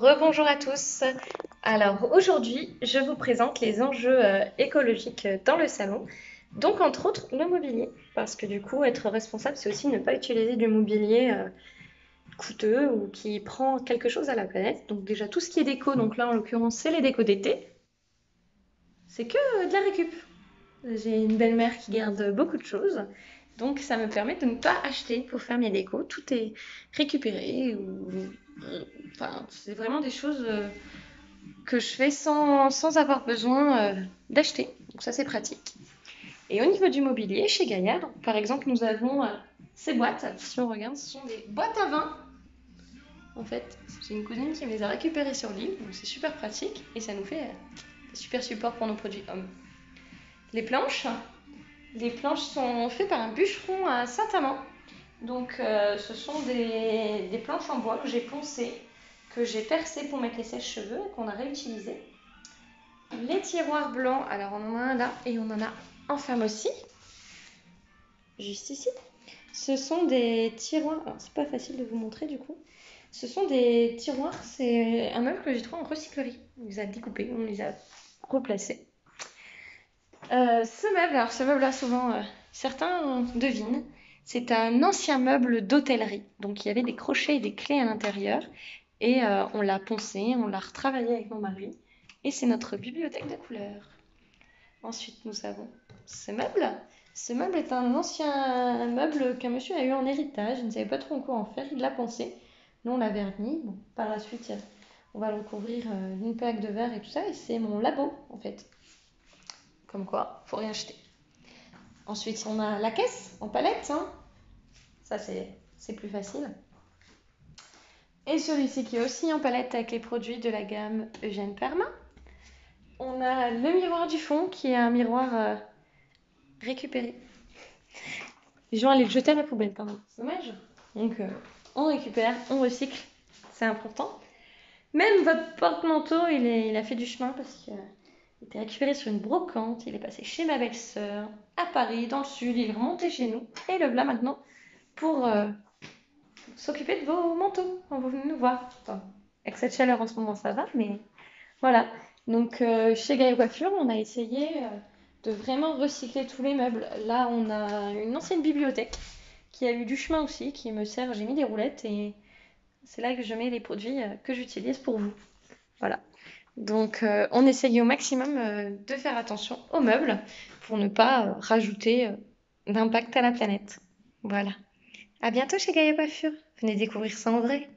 Rebonjour à tous. Alors aujourd'hui, je vous présente les enjeux écologiques dans le salon. Donc entre autres le mobilier, parce que du coup être responsable, c'est aussi ne pas utiliser du mobilier coûteux ou qui prend quelque chose à la planète. Donc déjà tout ce qui est déco, donc là en l'occurrence c'est les décos d'été, c'est que de la récup. J'ai une belle-mère qui garde beaucoup de choses, donc ça me permet de ne pas acheter pour faire mes décos. Tout est récupéré ou enfin c'est vraiment des choses que je fais sans avoir besoin d'acheter. Donc ça c'est pratique. Et au niveau du mobilier, chez Gaillard, par exemple, nous avons ces boîtes. Si on regarde, ce sont des boîtes à vin. En fait, j'ai une cousine qui me les a récupérées sur l'île, donc c'est super pratique et ça nous fait des super supports pour nos produits hommes. Les planches, sont faites par un bûcheron à Saint-Amand. Donc ce sont des planches en bois que j'ai poncées, que j'ai percées pour mettre les sèche-cheveux et qu'on a réutilisées. Les tiroirs blancs, alors on en a un là et on en a un femme aussi, juste ici. Ce sont des tiroirs, alors c'est pas facile de vous montrer du coup. Ce sont des tiroirs, c'est un meuble que j'ai trouvé en recyclerie. On les a découpés, on les a replacés. Ce meuble-là, souvent, certains devinent, c'est un ancien meuble d'hôtellerie. Donc il y avait des crochets et des clés à l'intérieur. Et on l'a poncé, on l'a retravaillé avec mon mari. Et c'est notre bibliothèque de couleurs. Ensuite, nous avons ce meuble. Ce meuble est un ancien meuble qu'un monsieur a eu en héritage. Il ne savait pas trop en quoi en faire. Il l'a poncé. Nous, on l'a verni. Bon, par la suite, on va le recouvrir d'une plaque de verre et tout ça. Et c'est mon labo, en fait. Comme quoi, faut rien jeter. Ensuite, on a la caisse en palette. Hein. Ça, c'est plus facile. Et celui-ci qui est aussi en palette avec les produits de la gamme Eugène Perma. On a le miroir du fond qui est un miroir récupéré. Les gens allaient le jeter à la poubelle quand même. C'est dommage. Donc on récupère, on recycle. C'est important. Même votre porte-manteau, il a fait du chemin parce qu'il était récupéré sur une brocante. Il est passé chez ma belle-sœur à Paris, dans le sud. Il est remonté chez nous. Et le voilà maintenant pour s'occuper de vos manteaux quand vous venez nous voir. Enfin, avec cette chaleur en ce moment, ça va, mais voilà. Donc chez Gaïa Coiffure, on a essayé de vraiment recycler tous les meubles. Là, on a une ancienne bibliothèque qui a eu du chemin aussi, qui me sert. J'ai mis des roulettes et c'est là que je mets les produits que j'utilise pour vous. Voilà. Donc on essaye au maximum de faire attention aux meubles pour ne pas rajouter d'impact à la planète. Voilà. À bientôt chez Gaïa Coiffure. Venez découvrir ça en vrai.